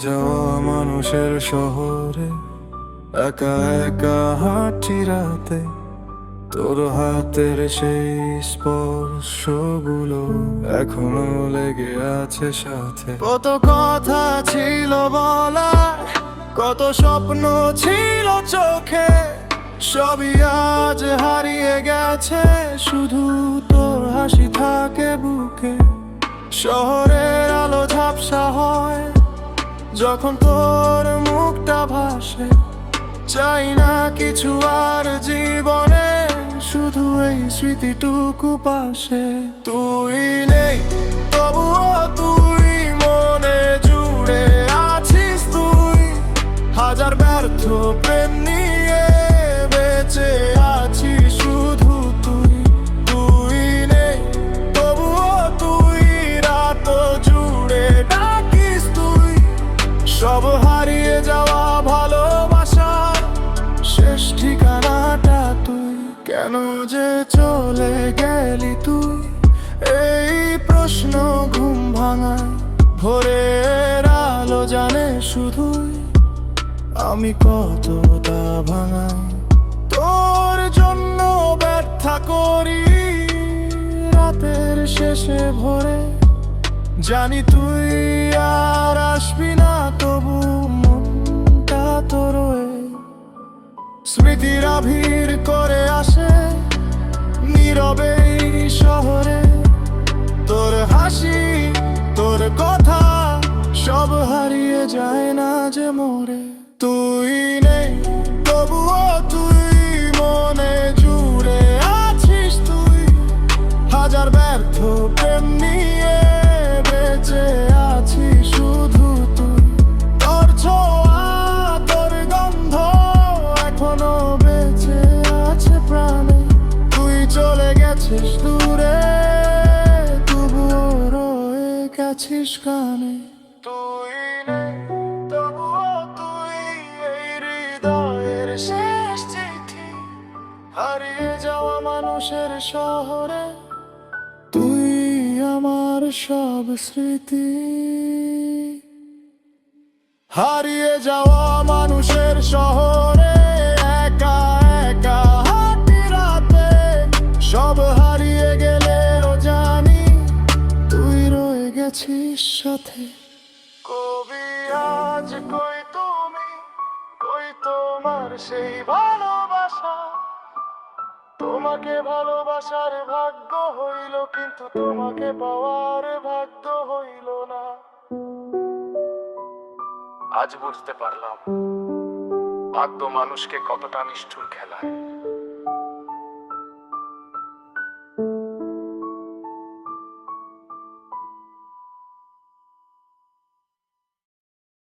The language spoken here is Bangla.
যাওয়া মানুষের শহরে একা একা হাঁটি রাতে, তোর হাতের সেই স্পর্শগুলো এখনো লেগে আছে সাথে। কত কথা ছিল বলা, কত স্বপ্ন ছিল চোখে, সবই আজ হারিয়ে গেছে, শুধু তোর হাসি থাকে বুকে। শহরের আলো ঝাপসা হয় যখন তোর মুখটা ভাসে, চাই না কিছু আর জীবনে, শুধু এই স্মৃতিটুকু পাশে। তুই নেই তবুও তুই মনে জুড়ে আছিস, তুই হাজার ব্যর্থ প্রেম নিয়ে বেঁচে আছিস, শুধু তুই। তুই নেই তবুও তুই রাত জুড়ে ডাকিস, তুই সব হারিয়ে যাওয়া ভালোবাসার শেষ ঠিকানাটা তুই। কেন যে চলে গেলি তুই, এই প্রশ্ন ঘুম ভাঙায়। ভোরের আলো জানে শুধুই আমি কতটা ভাঙাই, তোর জন্য ব্যর্থা করি রাতের শেষে ভোরে। জানি তুই আর আসবি না, তবু মনটা তোর স্মৃতিরা ভিড় করে আসে নীরবে এই শহরে। তোর হাসি, তোর কথা সব হারিয়ে যায় না যে মোরে। তুই নেই তবুও তুই মনে জুড়ে আছিস, তুই হাজার ব্যর্থ প্রেম নিয়ে বেঁচে আছিস, শুধু তুই। তোর ছোঁয়া, তোর গন্ধ এখনো বেঁচে আছে প্রাণে। তুই চলে গেছিস দূরে, তবুও রয়ে গেছিস গানে। তুই নেই তবুও তুই এই হৃদয়ের শেষ চিঠি, হারিয়ে যাওয়া মানুষের শহরে তুই আমার সব স্মৃতি। হারিয়ে যাওয়া মানুষের শহরে একা একা হাঁটি রাতে, সব হারিয়ে গেলেও জানি তুই রয়ে গেছিস সাথে। কবি আজ কই তুমি, কই তোমার সেই ভালোবাসা? তোমাকে ভালোবাসার ভাগ্য হইল, কিন্তু তোমাকে পাওয়ার ভাগ্য হইল না। আজ বুঝতে পারলাম ভাগ্য মানুষকে কতটা নিষ্ঠুর খেলায়।